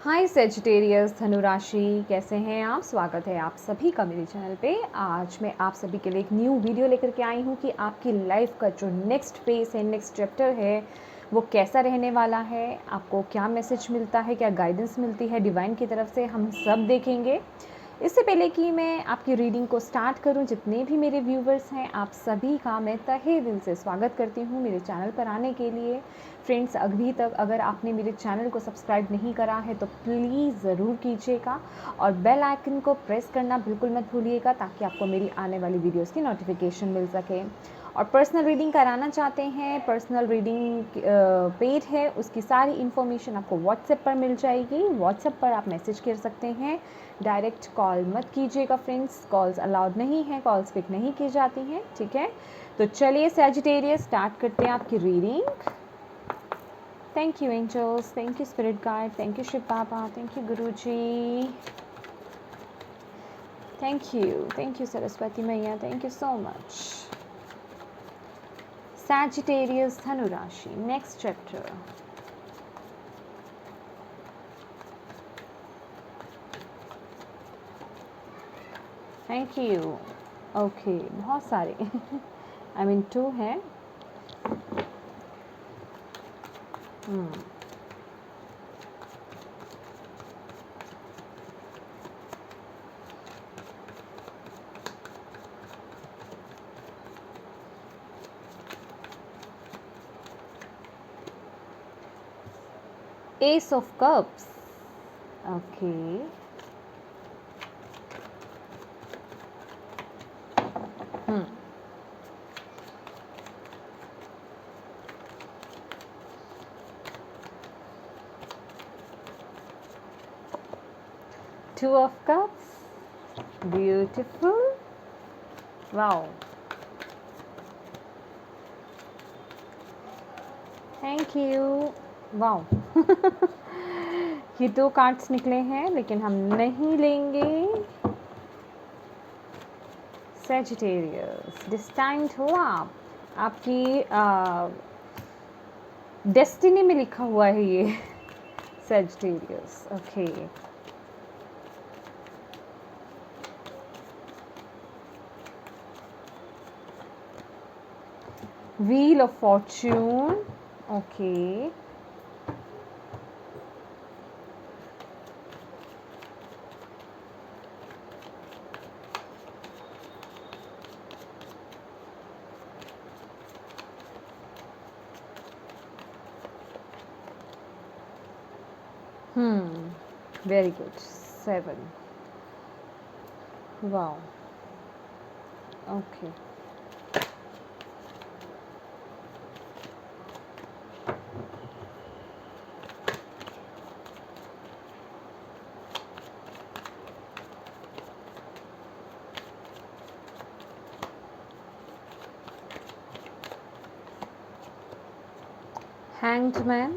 हाय Sagittarius धनुराशि, कैसे हैं आप। स्वागत है आप सभी का मेरे चैनल पे। आज मैं आप सभी के लिए एक न्यू वीडियो लेकर के आई हूँ कि आपकी लाइफ का जो नेक्स्ट फेस है, नेक्स्ट चैप्टर है, वो कैसा रहने वाला है, आपको क्या मैसेज मिलता है, क्या गाइडेंस मिलती है डिवाइन की तरफ से, हम सब देखेंगे। इससे पहले कि मैं आपकी रीडिंग को स्टार्ट करूं, जितने भी मेरे व्यूवर्स हैं आप सभी का मैं तहे दिल से स्वागत करती हूं मेरे चैनल पर आने के लिए। फ्रेंड्स, अभी तक अगर आपने मेरे चैनल को सब्सक्राइब नहीं करा है तो प्लीज़ ज़रूर कीजिएगा और बेल आइकन को प्रेस करना बिल्कुल मत भूलिएगा, ताकि आपको मेरी आने वाली वीडियोस की नोटिफिकेशन मिल सके। और पर्सनल रीडिंग कराना चाहते हैं, पर्सनल रीडिंग पेज है, उसकी सारी इन्फॉर्मेशन आपको व्हाट्सएप पर मिल जाएगी। व्हाट्सएप पर आप मैसेज कर सकते हैं, डायरेक्ट कॉल मत कीजिएगा फ्रेंड्स, कॉल्स अलाउड नहीं है, कॉल्स पिक नहीं की जाती हैं, ठीक है। तो चलिए सैजिटेरियस स्टार्ट करते हैं आपकी reading. Thank you angels, thank you spirit guide, thank you Shiv Baba, thank you Guruji, thank you Saraswati मैया, thank you so much. Sagittarius धनुराशि, next chapter. Thank you. Okay, बहुत सारे आई मीन 2 है। Ace of Cups, okay. 2 of Cups, beautiful, wow, thank you, wow ये 2 cards निकले हैं लेकिन हम नहीं लेंगे। सैजिटेरियस, डिस्टाइंड हो आप, आपकी डेस्टिनी में लिखा हुआ है ये Sagittarius, okay. Wheel of Fortune, okay. Very good, 7, wow, okay. Hanged Man,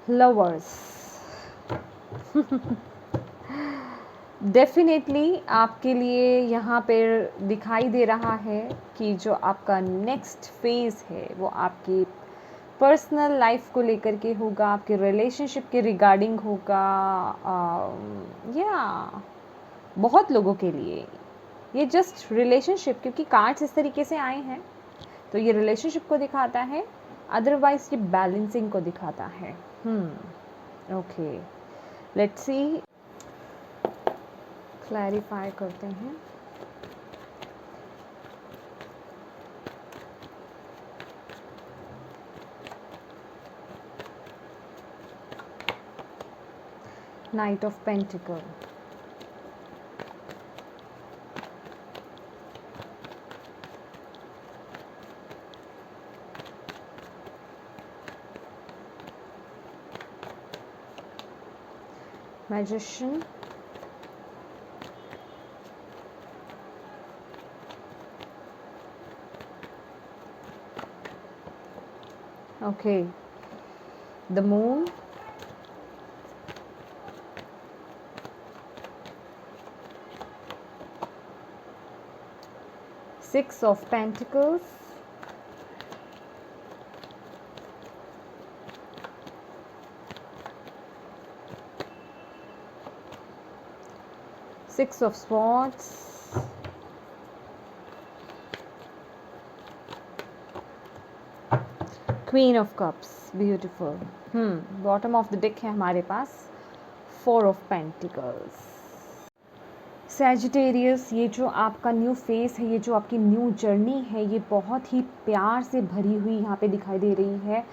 Lovers, definitely आपके लिए यहाँ पर दिखाई दे रहा है कि जो आपका नेक्स्ट फेज़ है वो आपकी पर्सनल लाइफ को लेकर के होगा, आपके रिलेशनशिप के रिगार्डिंग होगा। या बहुत लोगों के लिए ये जस्ट रिलेशनशिप, क्योंकि कार्ड्स इस तरीके से आए हैं तो ये रिलेशनशिप को दिखाता है, अदरवाइज ये बैलेंसिंग को दिखाता है। ओके, लेट्स सी, क्लैरिफाई करते हैं। Night of pentacle, magician, okay, the moon, 6 of Pentacles, Six of Swords, Queen of Cups, beautiful. Bottom of the deck है हमारे पास 4 of Pentacles। सैजिटेरियस, ये जो आपका न्यू फेस है, ये जो आपकी न्यू जर्नी है, ये बहुत ही प्यार से भरी हुई यहाँ पे दिखाई दे रही है।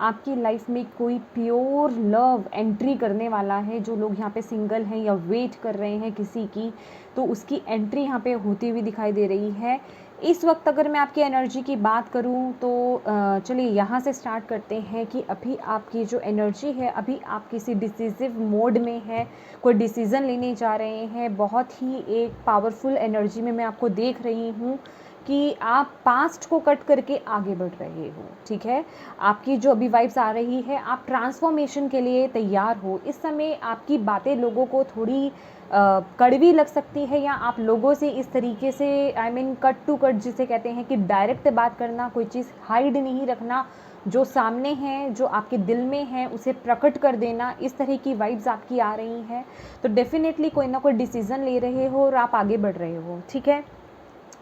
आपकी लाइफ में कोई प्योर लव एंट्री करने वाला है। जो लोग यहाँ पे सिंगल हैं या वेट कर रहे हैं किसी की, तो उसकी एंट्री यहाँ पे होती हुई दिखाई दे रही है। इस वक्त अगर मैं आपकी एनर्जी की बात करूं तो चलिए यहाँ से स्टार्ट करते हैं कि अभी आपकी जो एनर्जी है, अभी आप किसी डिसीसिव मोड में है, कोई डिसीज़न लेने जा रहे हैं। बहुत ही एक पावरफुल एनर्जी में मैं आपको देख रही हूँ कि आप पास्ट को कट करके आगे बढ़ रहे हो। ठीक है, आपकी जो अभी वाइब्स आ रही है, आप ट्रांसफॉर्मेशन के लिए तैयार हो। इस समय आपकी बातें लोगों को थोड़ी कड़वी लग सकती है, या आप लोगों से इस तरीके से कट टू कट जिसे कहते हैं कि डायरेक्ट बात करना, कोई चीज़ हाइड नहीं रखना, जो सामने है, जो आपके दिल में है, उसे प्रकट कर देना, इस तरह की वाइब्स आपकी आ रही हैं। तो डेफिनेटली कोई ना कोई डिसीज़न ले रहे हो और आप आगे बढ़ रहे हो। ठीक है,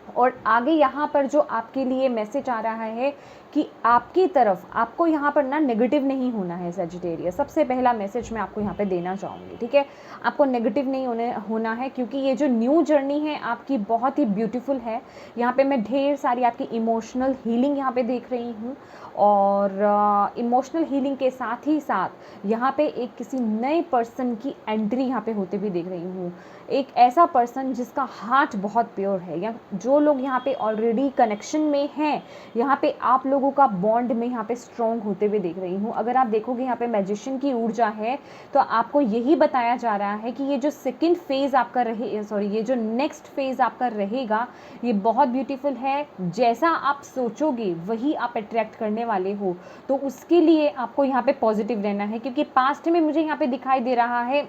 और आगे यहाँ पर जो आपके लिए मैसेज आ रहा है कि आपकी तरफ आपको यहाँ पर ना नेगेटिव नहीं होना है सैजिटेरियस। सबसे पहला मैसेज मैं आपको यहाँ पे देना चाहूँगी। ठीक है, आपको नेगेटिव नहीं होना है, क्योंकि ये जो न्यू जर्नी है आपकी बहुत ही ब्यूटीफुल है। यहाँ पे मैं ढेर सारी आपकी इमोशनल हीलिंग यहाँ पे देख रही हूँ, और इमोशनल हीलिंग के साथ ही साथ यहाँ पे एक किसी नए पर्सन की एंट्री यहाँ पे होते हुए देख रही हूँ। एक ऐसा पर्सन जिसका हार्ट बहुत प्योर है, या जो लोग यहाँ पे ऑलरेडी कनेक्शन में हैं, यहाँ पे आप लोगों का बॉन्ड में यहाँ पे स्ट्रॉन्ग होते हुए देख रही हूँ। अगर आप देखोगे यहाँ पे मैजिशियन की ऊर्जा है, तो आपको यही बताया जा रहा है कि ये जो सेकंड फेज़ आपका ये जो नेक्स्ट फेज़ आपका रहेगा, ये बहुत ब्यूटीफुल है। जैसा आप सोचोगे वही आप अट्रैक्ट करने वाले हो, तो उसके लिए आपको यहाँ पे पॉजिटिव रहना है, क्योंकि पास्ट में मुझे यहाँ पे दिखाई दे रहा है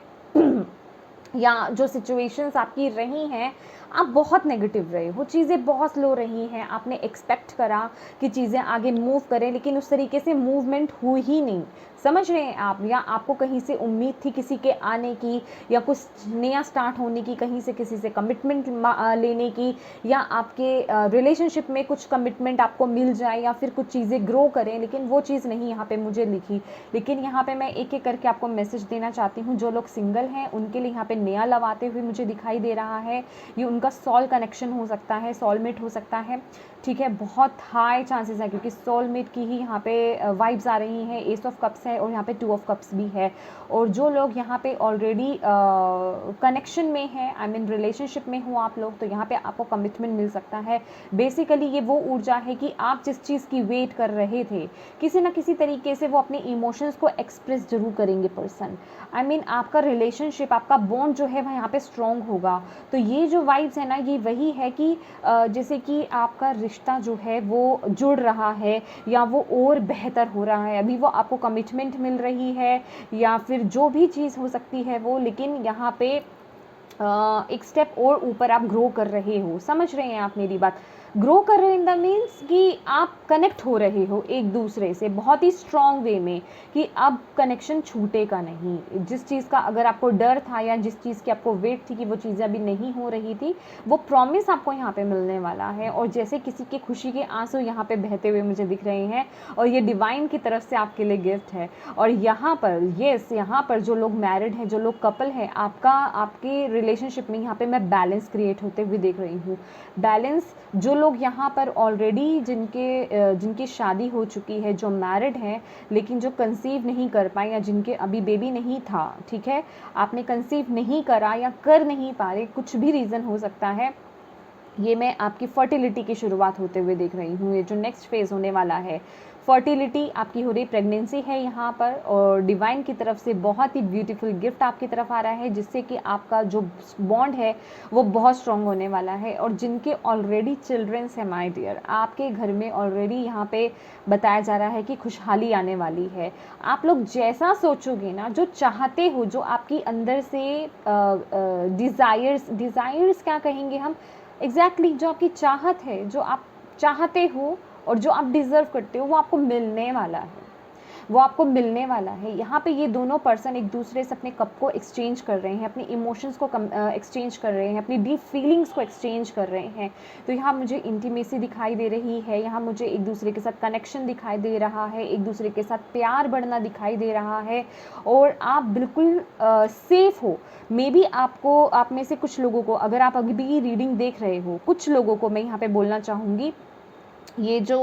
या जो सिचुएशंस आपकी रही हैं, आप बहुत नेगेटिव रहे हो, चीज़ें बहुत स्लो रही हैं। आपने एक्सपेक्ट करा कि चीज़ें आगे मूव करें, लेकिन उस तरीके से मूवमेंट हुई ही नहीं। समझ रहे हैं आप, या आपको कहीं से उम्मीद थी किसी के आने की, या कुछ नया स्टार्ट होने की, कहीं से किसी से कमिटमेंट लेने की, या आपके रिलेशनशिप में कुछ कमिटमेंट आपको मिल जाए, या फिर कुछ चीज़ें ग्रो करें, लेकिन वो चीज़ नहीं यहाँ पे मुझे लिखी। लेकिन यहाँ पे मैं एक एक करके आपको मैसेज देना चाहती हूँ। जो लोग सिंगल हैं उनके लिए यहाँ पे नया लव आते हुए मुझे दिखाई दे रहा है। ये उनका सोल कनेक्शन हो सकता है, सोलमेट हो सकता है। ठीक है, बहुत हाई चांसेस है, क्योंकि सोलमेट की ही यहाँ पे वाइब्स आ रही हैं। एस ऑफ कप्स है और यहाँ पे 2 ऑफ कप्स भी है। और जो लोग यहाँ पे ऑलरेडी कनेक्शन में हैं, रिलेशनशिप में हो आप लोग, तो यहाँ पे आपको कमिटमेंट मिल सकता है। बेसिकली ये वो ऊर्जा है कि आप जिस चीज़ की वेट कर रहे थे, किसी ना किसी तरीके से वो अपने इमोशंस को एक्सप्रेस जरूर करेंगे पर्सन। आपका रिलेशनशिप, आपका बॉन्ड जो है वह यहाँ पे स्ट्रॉन्ग होगा। तो ये जो वाइब्स है ना, ये वही है कि जैसे कि आपका रिश्ता जो है वो जुड़ रहा है, या वो और बेहतर हो रहा है। अभी वो आपको कमिटमेंट मिल रही है, या फिर जो भी चीज़ हो सकती है वो, लेकिन यहाँ पे एक स्टेप और ऊपर आप ग्रो कर रहे हो। समझ रहे हैं आप मेरी बात? ग्रो कर रहे इन द मीन्स कि आप कनेक्ट हो रहे हो एक दूसरे से बहुत ही स्ट्रॉन्ग वे में, कि अब कनेक्शन छूटेगा नहीं। जिस चीज़ का अगर आपको डर था, या जिस चीज़ की आपको वेट थी कि वो चीज़ें अभी नहीं हो रही थी, वो प्रॉमिस आपको यहाँ पे मिलने वाला है। और जैसे किसी के खुशी के आंसू यहाँ पे बहते हुए मुझे दिख रहे हैं, और ये डिवाइन की तरफ से आपके लिए गिफ्ट है। और यहाँ पर यहाँ पर जो लोग मैरिड हैं, जो लोग कपल हैं, आपके रिलेशनशिप में यहाँ पे मैं बैलेंस क्रिएट होते हुए देख रही हूँ। बैलेंस, जो लोग यहाँ पर ऑलरेडी जिनकी शादी हो चुकी है, जो मैरिड हैं, लेकिन जो कंसीव नहीं कर पाए, या जिनके अभी बेबी नहीं था, ठीक है, आपने कंसीव नहीं करा या कर नहीं पा रहे, कुछ भी रीज़न हो सकता है, ये मैं आपकी फर्टिलिटी की शुरुआत होते हुए देख रही हूँ। ये जो नेक्स्ट फेज़ होने वाला है, फर्टिलिटी आपकी हो रही, प्रेगनेंसी है यहाँ पर, और डिवाइन की तरफ से बहुत ही ब्यूटीफुल गिफ्ट आपकी तरफ आ रहा है, जिससे कि आपका जो बॉन्ड है वो बहुत स्ट्रॉन्ग होने वाला है। और जिनके ऑलरेडी चिल्ड्रंस हैं माय डियर, आपके घर में ऑलरेडी यहाँ पे बताया जा रहा है कि खुशहाली आने वाली है। आप लोग जैसा सोचोगे ना, जो चाहते हो, जो आपकी अंदर से डिज़ायर्स क्या कहेंगे हम, एग्जैक्टली जो आपकी चाहत है, जो आप चाहते हो और जो आप डिज़र्व करते हो, वो आपको मिलने वाला है, वो आपको मिलने वाला है। यहाँ पे ये दोनों पर्सन एक दूसरे से अपने कप को एक्सचेंज कर रहे हैं, अपनी इमोशंस को एक्सचेंज कर रहे हैं, अपनी डीप फीलिंग्स को एक्सचेंज कर रहे हैं। तो यहाँ मुझे इंटीमेसी दिखाई दे रही है, यहाँ मुझे एक दूसरे के साथ कनेक्शन दिखाई दे रहा है, एक दूसरे के साथ प्यार बढ़ना दिखाई दे रहा है, और आप बिल्कुल सेफ हो। मे बी आपको, आप में से कुछ लोगों को, अगर आप अभी भी रीडिंग देख रहे हो, कुछ लोगों को मैं यहाँ पे बोलना चाहूँगी, ये जो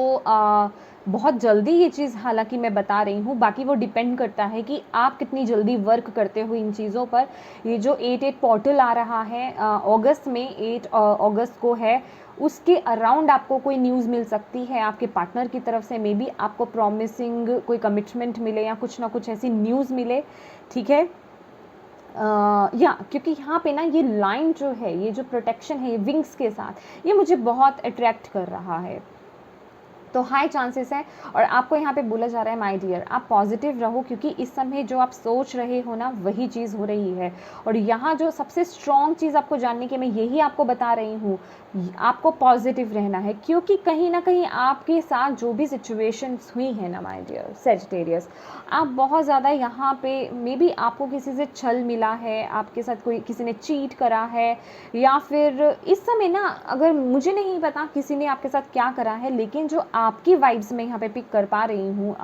बहुत जल्दी ये चीज़ हालांकि मैं बता रही हूँ, बाकी वो डिपेंड करता है कि आप कितनी जल्दी वर्क करते हो इन चीज़ों पर। ये जो 8/8 पोर्टल आ रहा है अगस्त में, 8 अगस्त को है, उसके अराउंड आपको कोई न्यूज़ मिल सकती है आपके पार्टनर की तरफ से। मे बी आपको प्रॉमिसिंग कोई कमिटमेंट मिले या कुछ ना कुछ ऐसी न्यूज़ मिले, ठीक है। या क्योंकि यहाँ पे ना ये लाइन जो है, ये जो प्रोटेक्शन है, ये विंग्स के साथ, ये मुझे बहुत अट्रैक्ट कर रहा है। तो हाई चांसेस है, और आपको यहाँ पे बोला जा रहा है माय डियर, आप पॉजिटिव रहो, क्योंकि इस समय जो आप सोच रहे हो ना, वही चीज़ हो रही है। और यहाँ जो सबसे स्ट्रॉन्ग चीज़ आपको जानने की मैं यही आपको बता रही हूँ, आपको पॉजिटिव रहना है, क्योंकि कहीं ना कहीं आपके साथ जो भी सिचुएशंस हुई है ना माय डियर सैजिटेरियस, आप बहुत ज़्यादा यहाँ पे, मे बी आपको किसी से छल मिला है, आपके साथ कोई, किसी ने चीट करा है, या फिर इस समय ना, अगर मुझे नहीं पता किसी ने आपके साथ क्या करा है, लेकिन जो आपकी वाइब्स में यहाँ पे पिक कर पा रही हूँ,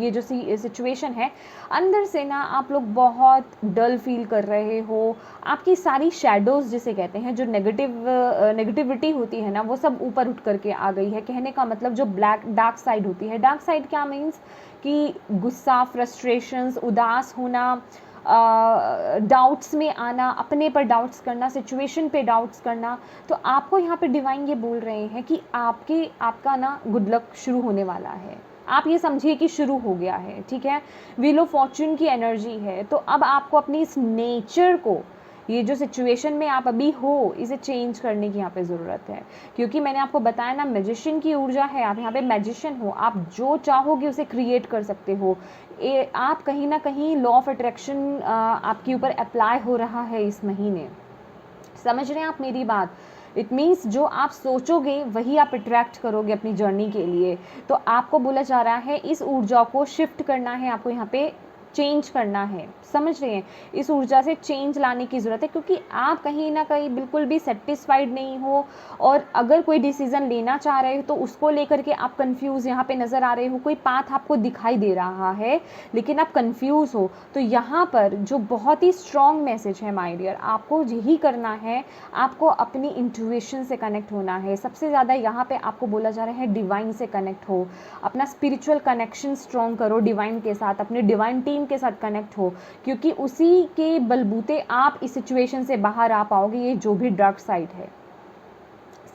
ये जो सिचुएशन है, अंदर से ना आप लोग बहुत डल फील कर रहे हो। आपकी सारी शेडोज़ जिसे कहते हैं, जो नेगेटिविटी होती है ना, वो सब ऊपर उठ करके आ गई है। कहने का मतलब जो डार्क साइड होती है, डार्क साइड क्या मीन्स कि गुस्सा, फ्रस्ट्रेशंस, उदास होना, डाउट्स में आना, अपने पर डाउट्स करना, सिचुएशन पे डाउट्स करना। तो आपको यहाँ पे डिवाइन ये बोल रहे हैं कि आपका ना गुड लक शुरू होने वाला है। आप ये समझिए कि शुरू हो गया है, ठीक है। व्हील ऑफ फॉर्च्यून की एनर्जी है। तो अब आपको अपनी इस नेचर को, ये जो सिचुएशन में आप अभी हो, इसे चेंज करने की यहाँ पे ज़रूरत है, क्योंकि मैंने आपको बताया ना, मैजिशियन की ऊर्जा है, आप यहाँ पे मैजिशियन हो, आप जो चाहोगे उसे क्रिएट कर सकते हो। आप कहीं ना कहीं लॉ ऑफ अट्रैक्शन आपके ऊपर अप्लाई हो रहा है इस महीने। समझ रहे हैं आप मेरी बात? इट मीन्स जो आप सोचोगे वही आप अट्रैक्ट करोगे अपनी जर्नी के लिए। तो आपको बोला जा रहा है इस ऊर्जा को शिफ्ट करना है, आपको यहाँ पे चेंज करना है। समझ रहे हैं? इस ऊर्जा से चेंज लाने की ज़रूरत है, क्योंकि आप कहीं ना कहीं बिल्कुल भी सेटिस्फाइड नहीं हो, और अगर कोई डिसीज़न लेना चाह रहे हो तो उसको लेकर के आप कंफ्यूज यहाँ पे नज़र आ रहे हो। कोई पाथ आपको दिखाई दे रहा है लेकिन आप कंफ्यूज हो। तो यहाँ पर जो बहुत ही स्ट्रॉन्ग मैसेज है माय डियर, आपको यही करना है, आपको अपनी इंट्यूशन से कनेक्ट होना है। सबसे ज़्यादा यहाँ पे आपको बोला जा रहा है डिवाइन से कनेक्ट हो, अपना स्पिरिचुअल कनेक्शन स्ट्रॉन्ग करो डिवाइन के साथ, अपने डिवाइन टीम के साथ कनेक्ट हो, क्योंकि उसी के बलबूते आप इस सिचुएशन से बाहर आ पाओगे, ये जो भी डार्क साइड है।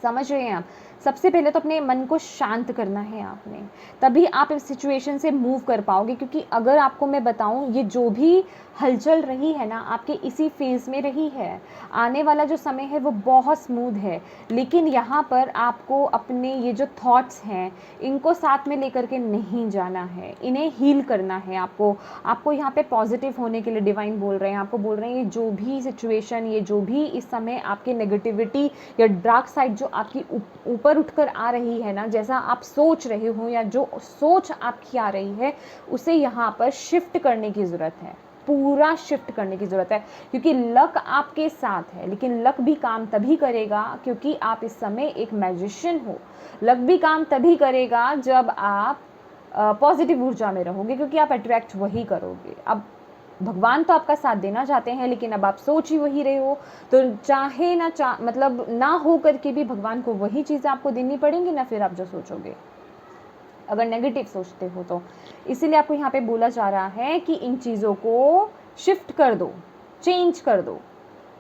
समझ रहे हैं आप? सबसे पहले तो अपने मन को शांत करना है आपने, तभी आप इस सिचुएशन से मूव कर पाओगे। क्योंकि अगर आपको मैं बताऊं, ये जो भी हलचल रही है ना, आपके इसी फेज़ में रही है। आने वाला जो समय है वो बहुत स्मूथ है, लेकिन यहाँ पर आपको अपने ये जो थॉट्स हैं इनको साथ में लेकर के नहीं जाना है, इन्हें हील करना है। आपको यहाँ पे पॉजिटिव होने के लिए डिवाइन बोल रहे हैं, आपको बोल रहे हैं ये जो भी सिचुएशन, ये जो भी इस समय आपकी नेगेटिविटी या डार्क साइड जो आपकी ऊपर उठकर आ रही है ना, जैसा आप सोच रहे हो या जो सोच आपकी आ रही है, उसे यहाँ पर शिफ्ट करने की ज़रूरत है, पूरा शिफ्ट करने की ज़रूरत है। क्योंकि लक आपके साथ है, लेकिन लक भी काम तभी करेगा क्योंकि आप इस समय एक मैजिशियन हो। लक भी काम तभी करेगा जब आप पॉजिटिव ऊर्जा में रहोगे, क्योंकि आप अट्रैक्ट वही करोगे। अब भगवान तो आपका साथ देना चाहते हैं, लेकिन अब आप सोच ही वही रहे हो, तो चाहे ना मतलब ना हो करके भी भगवान को वही चीज़ें आपको देनी पड़ेंगी ना, फिर आप जो सोचोगे, अगर नेगेटिव सोचते हो तो। इसीलिए आपको यहाँ पे बोला जा रहा है कि इन चीज़ों को शिफ्ट कर दो, चेंज कर दो।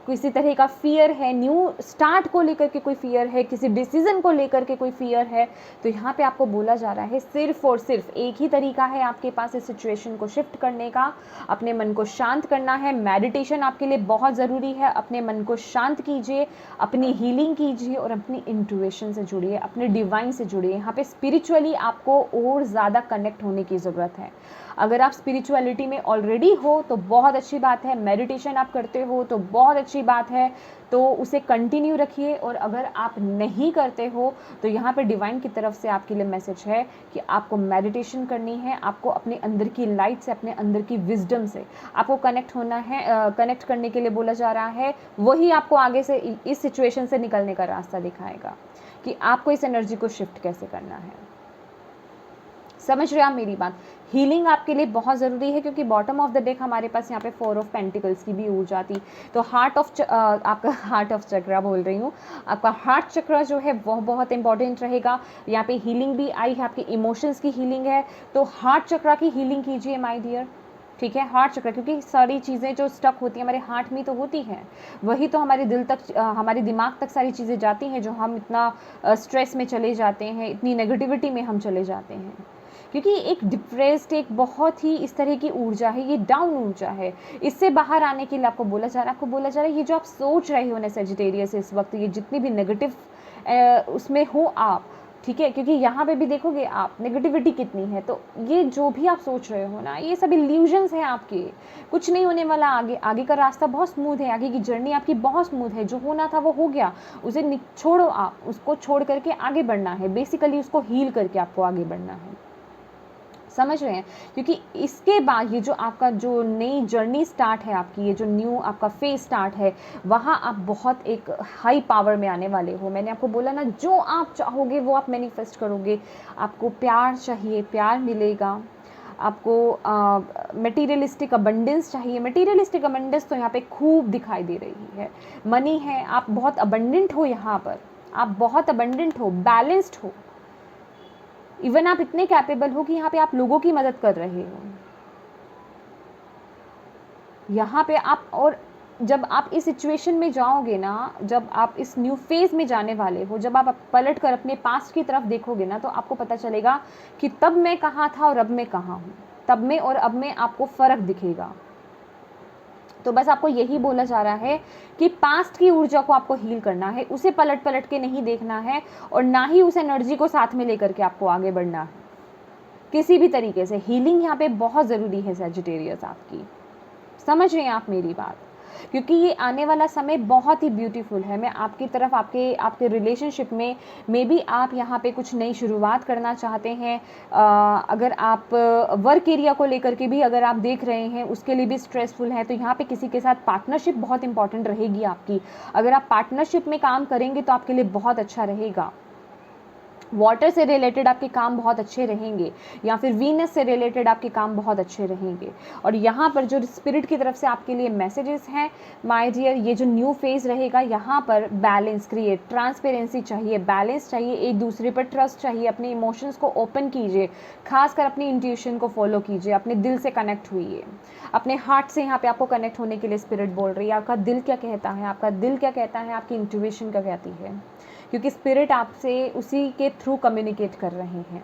किसी तरह का फियर है, न्यू स्टार्ट को लेकर के कोई फियर है, किसी डिसीजन को लेकर के कोई फियर है, तो यहाँ पे आपको बोला जा रहा है सिर्फ और सिर्फ एक ही तरीका है आपके पास इस सिचुएशन को शिफ्ट करने का, अपने मन को शांत करना है। मेडिटेशन आपके लिए बहुत ज़रूरी है। अपने मन को शांत कीजिए, अपनी हीलिंग कीजिए और अपनी इंट्यूशन से जुड़िए, अपने डिवाइन से जुड़िए। यहाँ पे स्पिरिचुअली आपको और ज़्यादा कनेक्ट होने की ज़रूरत है। अगर आप स्पिरिचुअलिटी में ऑलरेडी हो तो बहुत अच्छी बात है, मेडिटेशन आप करते हो तो बहुत अच्छी बात है, तो उसे कंटिन्यू रखिए। और अगर आप नहीं करते हो तो यहाँ पे डिवाइन की तरफ से आपके लिए मैसेज है कि आपको मेडिटेशन करनी है, आपको अपने अंदर की लाइट से, अपने अंदर की विजडम से आपको कनेक्ट होना है। कनेक्ट करने के लिए बोला जा रहा है, वही आपको आगे से इस सिचुएशन से निकलने का रास्ता दिखाएगा कि आपको इस एनर्जी को शिफ्ट कैसे करना है। समझ रहे हैं आप मेरी बात? हीलिंग आपके लिए बहुत ज़रूरी है, क्योंकि बॉटम ऑफ द डेक हमारे पास यहाँ पे 4 ऑफ पेंटिकल्स की भी ऊर्जा थी। तो आपका हार्ट ऑफ चक्रा बोल रही हूँ, आपका हार्ट चक्रा जो है वह बहुत इंपॉर्टेंट रहेगा। यहाँ पे हीलिंग भी आई है, आपके इमोशंस की हीलिंग है, तो हार्ट चक्रा की हीलिंग कीजिए माय डियर। ठीक है, हार्ट चक्र, क्योंकि सारी चीज़ें जो स्टक होती हैं हमारे हार्ट में तो होती हैं, वही तो हमारे दिल तक, हमारे दिमाग तक सारी चीज़ें जाती हैं, जो हम इतना स्ट्रेस में चले जाते हैं, इतनी नेगेटिविटी में हम चले जाते हैं। क्योंकि एक डिप्रेस्ड, एक बहुत ही इस तरह की ऊर्जा है, ये डाउन ऊर्जा है। इससे बाहर आने के लिए आपको बोला जा रहा है, ये जो आप सोच रहे हो ना सेजिटेरियस इस वक्त, ये जितनी भी नेगेटिव उसमें हो आप, ठीक है, क्योंकि यहाँ पे भी देखोगे आप नेगेटिविटी कितनी है, तो ये जो भी आप सोच रहे हो ना, ये सब इल्यूजन्स हैं आपके, कुछ नहीं होने वाला। आगे का रास्ता बहुत स्मूथ है, आगे की जर्नी आपकी बहुत स्मूथ है, जो होना था वो हो गया, उसे छोड़ो, आप उसको छोड़ करके आगे बढ़ना है, बेसिकली उसको हील करके आपको आगे बढ़ना है। समझ रहे हैं? क्योंकि इसके बाद ये जो आपका जो नई जर्नी स्टार्ट है आपकी, ये जो न्यू आपका फेज स्टार्ट है, वहाँ आप बहुत एक हाई पावर में आने वाले हो। मैंने आपको बोला ना, जो आप चाहोगे वो आप मैनिफेस्ट करोगे। आपको प्यार चाहिए, प्यार मिलेगा। आपको मटेरियलिस्टिक अबंडेंस चाहिए, मटेरियलिस्टिक अबंडेंस तो यहाँ पे खूब दिखाई दे रही है। मनी है, आप बहुत अबंडेंट हो, यहाँ पर आप बहुत अबंडेंट हो, बैलेंस्ड हो। इवन आप इतने कैपेबल हो कि यहाँ पे आप लोगों की मदद कर रहे हो। यहाँ पे आप, और जब आप इस सिचुएशन में जाओगे ना, जब आप इस न्यू फेज में जाने वाले हो, जब आप पलट कर अपने पास्ट की तरफ देखोगे ना, तो आपको पता चलेगा कि तब मैं कहाँ था और अब मैं कहाँ हूँ। तब में और अब में आपको फ़र्क दिखेगा। तो बस आपको यही बोला जा रहा है कि पास्ट की ऊर्जा को आपको हील करना है, उसे पलट पलट के नहीं देखना है, और ना ही उस एनर्जी को साथ में लेकर के आपको आगे बढ़ना है किसी भी तरीके से। हीलिंग यहाँ पे बहुत ज़रूरी है सैजिटेरियस आपकी। समझ रहे हैं आप मेरी बात? क्योंकि ये आने वाला समय बहुत ही ब्यूटीफुल है। मैं आपकी तरफ, आपके रिलेशनशिप में मे बी आप यहाँ पे कुछ नई शुरुआत करना चाहते हैं। अगर आप वर्क एरिया को लेकर के भी अगर आप देख रहे हैं, उसके लिए भी स्ट्रेसफुल है, तो यहाँ पे किसी के साथ पार्टनरशिप बहुत इंपॉर्टेंट रहेगी आपकी। अगर आप पार्टनरशिप में काम करेंगे तो आपके लिए बहुत अच्छा रहेगा। वाटर से रिलेटेड आपके काम बहुत अच्छे रहेंगे, या फिर वीनस से रिलेटेड आपके काम बहुत अच्छे रहेंगे। और यहाँ पर जो स्पिरिट की तरफ से आपके लिए मैसेजेस हैं माय डियर, ये जो न्यू फेज रहेगा, यहाँ पर बैलेंस क्रिएट, ट्रांसपेरेंसी चाहिए, बैलेंस चाहिए, एक दूसरे पर ट्रस्ट चाहिए। अपने इमोशंस को ओपन कीजिए, खासकर अपनी इंट्यूशन को फॉलो कीजिए, अपने दिल से कनेक्ट हुइए, अपने हार्ट से। यहाँ पे आपको कनेक्ट होने के लिए स्पिरिट बोल रही है, आपका दिल क्या कहता है, आपका दिल क्या कहता है, आपकी इंट्यूशन क्या कहती है, क्योंकि स्पिरिट आपसे उसी के थ्रू कम्युनिकेट कर रहे हैं।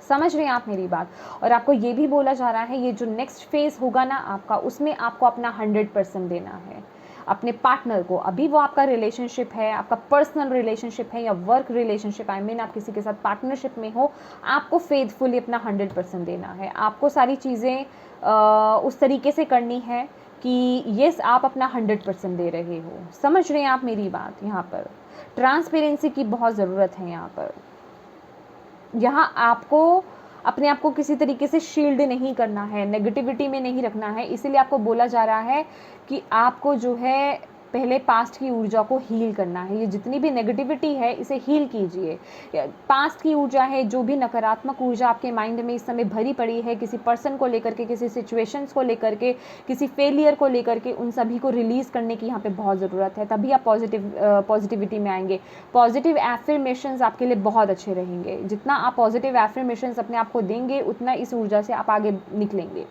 समझ रहे हैं आप मेरी बात? और आपको ये भी बोला जा रहा है, ये जो नेक्स्ट फेज होगा ना आपका, उसमें आपको अपना 100% देना है अपने पार्टनर को। अभी वो आपका रिलेशनशिप है, आपका पर्सनल रिलेशनशिप है या वर्क रिलेशनशिप, आई मीन आप किसी के साथ पार्टनरशिप में हो, आपको फेथफुली अपना 100% देना है। आपको सारी चीज़ें उस तरीके से करनी है कि यस, आप अपना 100% दे रहे हो। समझ रहे हैं आप मेरी बात? यहाँ पर ट्रांसपेरेंसी की बहुत ज़रूरत है। यहाँ आपको अपने आप को किसी तरीके से शील्ड नहीं करना है, नेगेटिविटी में नहीं रखना है। इसीलिए आपको बोला जा रहा है कि आपको जो है पहले पास्ट की ऊर्जा को हील करना है। ये जितनी भी नेगेटिविटी है, इसे हील कीजिए। पास्ट की ऊर्जा है, जो भी नकारात्मक ऊर्जा आपके माइंड में इस समय भरी पड़ी है, किसी पर्सन को लेकर के, किसी सिचुएशंस को लेकर के, किसी फेलियर को लेकर के, उन सभी को रिलीज़ करने की यहाँ पे बहुत ज़रूरत है। तभी आप पॉजिटिविटी में आएंगे। पॉजिटिव एफर्मेशंस आपके लिए बहुत अच्छे रहेंगे। जितना आप पॉजिटिव एफर्मेशंस अपने आप को देंगे, उतना इस ऊर्जा से आप आगे निकलेंगे।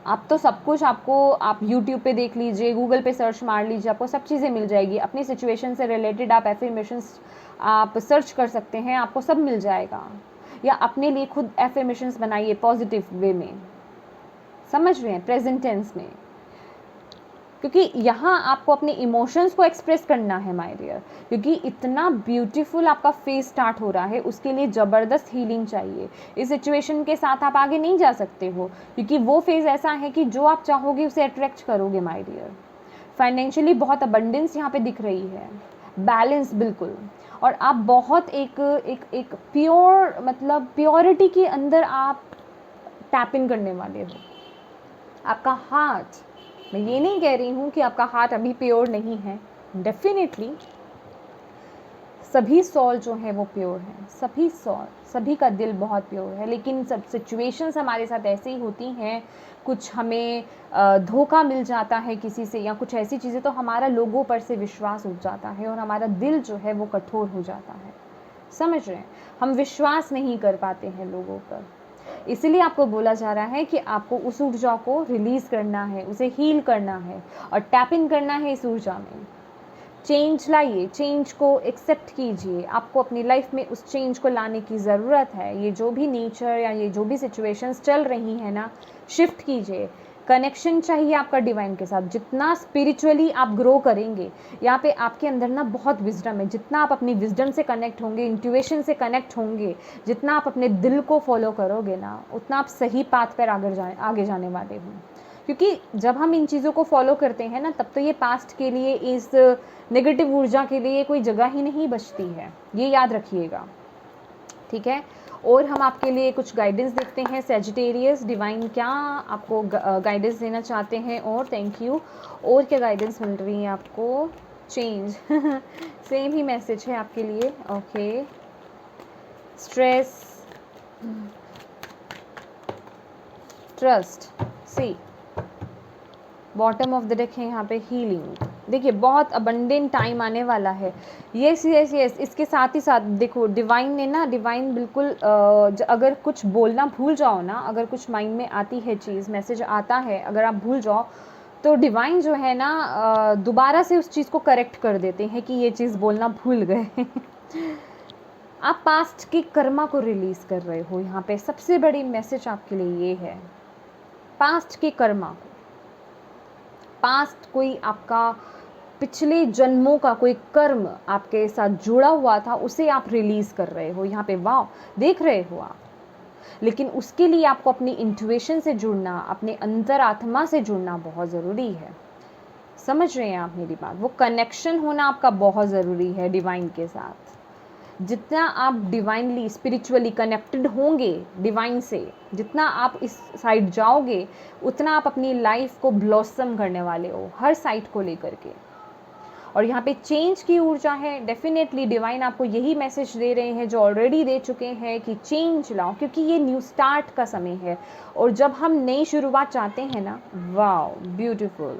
आप तो सब कुछ आप YouTube पे देख लीजिए, गूगल पे सर्च मार लीजिए, आपको सब चीज़ें मिल जाएगी। अपनी सिचुएशन से रिलेटेड आप एफर्मेशंस आप सर्च कर सकते हैं, आपको सब मिल जाएगा। या अपने लिए खुद एफर्मेशंस बनाइए पॉजिटिव वे में। समझ रहे हैं? प्रेजेंट टेंस में क्योंकि यहाँ आपको अपने इमोशंस को एक्सप्रेस करना है माय डियर, क्योंकि इतना ब्यूटीफुल आपका फेज स्टार्ट हो रहा है, उसके लिए ज़बरदस्त हीलिंग चाहिए। इस सिचुएशन के साथ आप आगे नहीं जा सकते हो, क्योंकि वो फेज़ ऐसा है कि जो आप चाहोगे उसे अट्रैक्ट करोगे माय डियर। फाइनेंशियली बहुत अबंडेंस यहाँ पे दिख रही है, बैलेंस बिल्कुल, और आप बहुत एक प्योर, मतलब प्योरिटी के अंदर आप टैप इन करने वाले हो। आपका हार्ट, मैं ये नहीं कह रही हूँ कि आपका हार्ट अभी प्योर नहीं है, डेफिनेटली सभी सोल जो है वो प्योर है, सभी सोल, सभी का दिल बहुत प्योर है, लेकिन सब सिचुएशंस हमारे साथ ऐसे ही होती हैं, कुछ हमें धोखा मिल जाता है किसी से या कुछ ऐसी चीज़ें, तो हमारा लोगों पर से विश्वास उठ जाता है और हमारा दिल जो है वो कठोर हो जाता है। समझ रहे हैं, हम विश्वास नहीं कर पाते हैं लोगों पर। इसीलिए आपको बोला जा रहा है कि आपको उस ऊर्जा को रिलीज़ करना है, उसे हील करना है और टैप इन करना है इस ऊर्जा में। चेंज लाइए, चेंज को एक्सेप्ट कीजिए, आपको अपनी लाइफ में उस चेंज को लाने की ज़रूरत है। ये जो भी नेचर या ये जो भी सिचुएशंस चल रही हैं ना, शिफ्ट कीजिए। कनेक्शन चाहिए आपका डिवाइन के साथ। जितना स्पिरिचुअली आप ग्रो करेंगे, यहाँ पे आपके अंदर ना बहुत विजडम है, जितना आप अपनी विजडम से कनेक्ट होंगे, इंट्यूशन से कनेक्ट होंगे, जितना आप अपने दिल को फॉलो करोगे ना, उतना आप सही पाथ पर आगे जाने वाले हो। क्योंकि जब हम इन चीज़ों को फॉलो करते हैं ना, तब तो ये पास्ट के लिए, इस नेगेटिव ऊर्जा के लिए कोई जगह ही नहीं बचती है, ये याद रखिएगा, ठीक है। और हम आपके लिए कुछ गाइडेंस देखते हैं। सैजिटेरियस, डिवाइन क्या आपको गाइडेंस देना चाहते हैं? और थैंक यू, और क्या गाइडेंस मिल रही है आपको? चेंज सेम ही मैसेज है आपके लिए। Okay, stress, trust, see bottom of the deck है यहाँ पे, हीलिंग। देखिए बहुत अबंडेंट टाइम आने वाला है। यस यस यस, इसके साथ ही साथ देखो डिवाइन ने ना, डिवाइन बिल्कुल अगर कुछ बोलना भूल जाओ ना, अगर कुछ माइंड में आती है चीज़, मैसेज आता है, अगर आप भूल जाओ तो डिवाइन जो है ना दोबारा से उस चीज़ को करेक्ट कर देते हैं कि ये चीज़ बोलना भूल गए। आप पास्ट की कर्मा को रिलीज़ कर रहे हो। यहाँ पे सबसे बड़ी मैसेज आपके लिए ये है, पास्ट के कर्मा को, पास्ट कोई आपका पिछले जन्मों का कोई कर्म आपके साथ जुड़ा हुआ था, उसे आप रिलीज़ कर रहे हो यहाँ पे। वाह, देख रहे हो आप। लेकिन उसके लिए आपको अपनी इंट्यूशन से जुड़ना, अपने अंतरात्मा से जुड़ना बहुत ज़रूरी है। समझ रहे हैं आप मेरी बात? वो कनेक्शन होना आपका बहुत ज़रूरी है डिवाइन के साथ। जितना आप डिवाइनली, स्पिरिचुअली कनेक्टेड होंगे डिवाइन से, जितना आप इस साइड जाओगे, उतना आप अपनी लाइफ को ब्लॉसम करने वाले हो हर साइड को लेकर के। और यहाँ पे चेंज की ऊर्जा है। डेफिनेटली डिवाइन आपको यही मैसेज दे रहे हैं जो ऑलरेडी दे चुके हैं कि चेंज लाओ, क्योंकि ये न्यू स्टार्ट का समय है। और जब हम नई शुरुआत चाहते हैं ना, वाओ ब्यूटीफुल,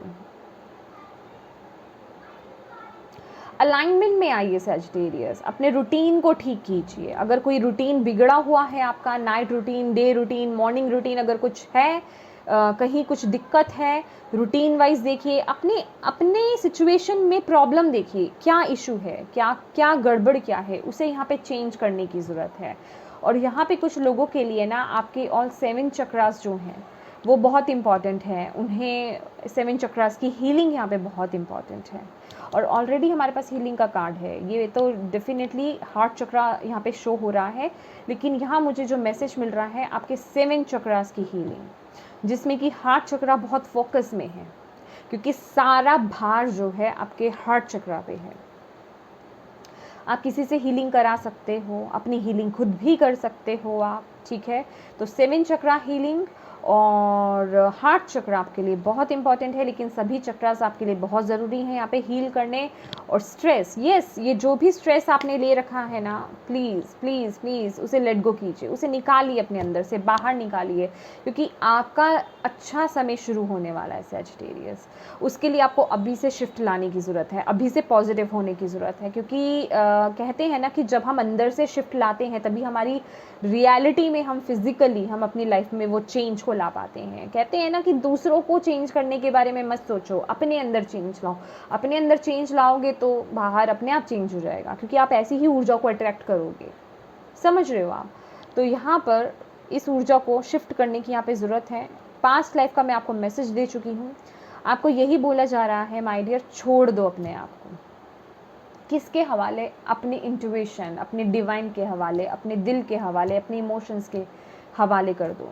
अलाइनमेंट में आइए सैजिटेरियस, अपने रूटीन को ठीक कीजिए। अगर कोई रूटीन बिगड़ा हुआ है आपका, night routine, day routine, morning routine, अगर कुछ है, कहीं कुछ दिक्कत है, रूटीन वाइज देखिए, अपने अपने सिचुएशन में प्रॉब्लम देखिए, क्या इशू है, क्या क्या गड़बड़ क्या है, उसे यहाँ पे चेंज करने की ज़रूरत है। और यहाँ पे कुछ लोगों के लिए ना, आपके ऑल 7 चक्रास जो हैं वो बहुत इम्पॉर्टेंट है, उन्हें 7 चक्रास की हीलिंग यहाँ पे बहुत इम्पॉर्टेंट है। और ऑलरेडी हमारे पास हीलिंग का कार्ड है, ये तो डेफिनेटली हार्ट चक्रा यहाँ पे शो हो रहा है, लेकिन यहाँ मुझे जो मैसेज मिल रहा है आपके 7 चक्रास की हीलिंग, जिसमें कि हार्ट चक्रा बहुत फोकस में है, क्योंकि सारा भार जो है आपके हार्ट चक्रा पे है। आप किसी से हीलिंग करा सकते हो, अपनी हीलिंग खुद भी कर सकते हो आप, ठीक है। तो 7 चक्रा हीलिंग और हार्ट चक्र आपके लिए बहुत इंपॉर्टेंट है, लेकिन सभी चक्रास आपके लिए बहुत ज़रूरी हैं यहाँ पे हील करने। और स्ट्रेस, यस, ये जो भी स्ट्रेस आपने ले रखा है ना, प्लीज़ प्लीज़ प्लीज़ उसे लेट गो कीजिए, उसे निकालिए, अपने अंदर से बाहर निकालिए, क्योंकि आपका अच्छा समय शुरू होने वाला है सैजिटेरियस। उसके लिए आपको अभी से शिफ्ट लाने की ज़रूरत है, अभी से पॉजिटिव होने की ज़रूरत है, क्योंकि कहते हैं ना कि जब हम अंदर से शिफ्ट लाते हैं तभी हमारी रियलिटी में, हम फिज़िकली, हम अपनी लाइफ में वो चेंज को ला पाते हैं। कहते हैं ना कि दूसरों को चेंज करने के बारे में मत सोचो, अपने अंदर चेंज लाओ। अपने अंदर चेंज लाओगे तो बाहर अपने आप चेंज हो जाएगा, क्योंकि आप ऐसी ही ऊर्जा को अट्रैक्ट करोगे। समझ रहे हो आप? तो यहाँ पर इस ऊर्जा को शिफ्ट करने की यहाँ पे ज़रूरत है। पास्ट लाइफ का मैं आपको मैसेज दे चुकी हूँ। आपको यही बोला जा रहा है माय डियर, छोड़ दो अपने आप को। किसके हवाले? अपनी इंट्यूशन, अपने डिवाइन के हवाले, अपने दिल के हवाले, अपने इमोशंस के हवाले कर दो।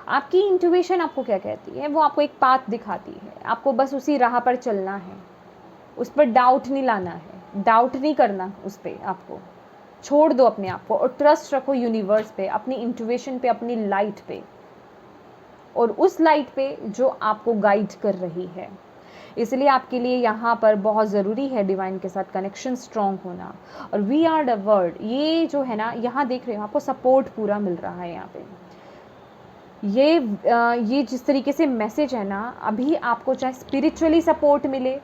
आपकी इंट्यूशन आपको क्या कहती है? वो आपको एक पाथ दिखाती है, आपको बस उसी राह पर चलना है, उस पर डाउट नहीं लाना है, डाउट नहीं करना उस पर। आपको छोड़ दो अपने आप को और ट्रस्ट रखो यूनिवर्स पे, अपनी इंट्यूशन पे, अपनी लाइट पे, और उस लाइट पे जो आपको गाइड कर रही है। इसलिए आपके लिए यहाँ पर बहुत ज़रूरी है डिवाइन के साथ कनेक्शन स्ट्रॉन्ग होना। और वी आर द वर्ड, ये जो है ना, यहाँ देख रहे हो आपको सपोर्ट पूरा मिल रहा है यहाँ पे। ये जिस तरीके से मैसेज है ना, अभी आपको चाहे स्पिरिचुअली सपोर्ट मिले,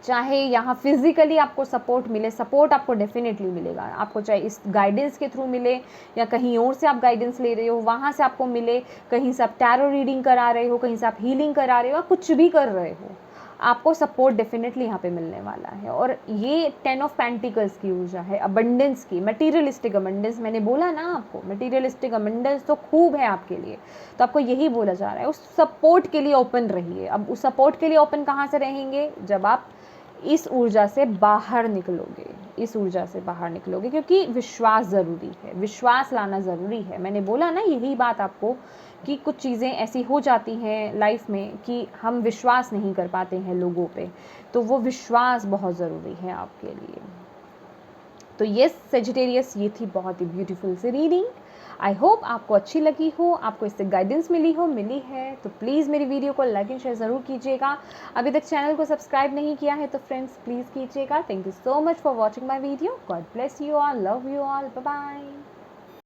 चाहे यहाँ फिजिकली आपको सपोर्ट मिले, सपोर्ट आपको डेफिनेटली मिलेगा। आपको चाहे इस गाइडेंस के थ्रू मिले या कहीं और से आप गाइडेंस ले रहे हो वहाँ से आपको मिले, कहीं से आप टैरो रीडिंग करा रहे हो, कहीं से आप हीलिंग करा रहे हो, कुछ भी कर रहे हो, आपको सपोर्ट डेफिनेटली यहाँ पे मिलने वाला है। और ये 10 ऑफ पेंटिकल्स की ऊर्जा है, अबंडेंस की, मटीरियलिस्टिक अबंडेंस। मैंने बोला ना आपको, मटीरियलिस्टिक अबंडेंस तो खूब है आपके लिए, तो आपको यही बोला जा रहा है उस सपोर्ट के लिए ओपन रहिए। अब उस सपोर्ट के लिए ओपन कहाँ से रहेंगे? जब आप इस ऊर्जा से बाहर निकलोगे, इस ऊर्जा से बाहर निकलोगे, क्योंकि विश्वास ज़रूरी है, विश्वास लाना ज़रूरी है। मैंने बोला ना यही बात आपको कि कुछ चीज़ें ऐसी हो जाती हैं लाइफ में कि हम विश्वास नहीं कर पाते हैं लोगों पे, तो वो विश्वास बहुत ज़रूरी है आपके लिए। तो यस सेजिटेरियस, ये थी बहुत ही ब्यूटीफुल सी रीडिंग। आई होप आपको अच्छी लगी हो, आपको इससे गाइडेंस मिली है, तो प्लीज़ मेरी वीडियो को लाइक एंड शेयर ज़रूर कीजिएगा। अभी तक चैनल को सब्सक्राइब नहीं किया है तो फ्रेंड्स प्लीज़ कीजिएगा। Thank you so much for watching my video. God bless you all, love you all, bye bye.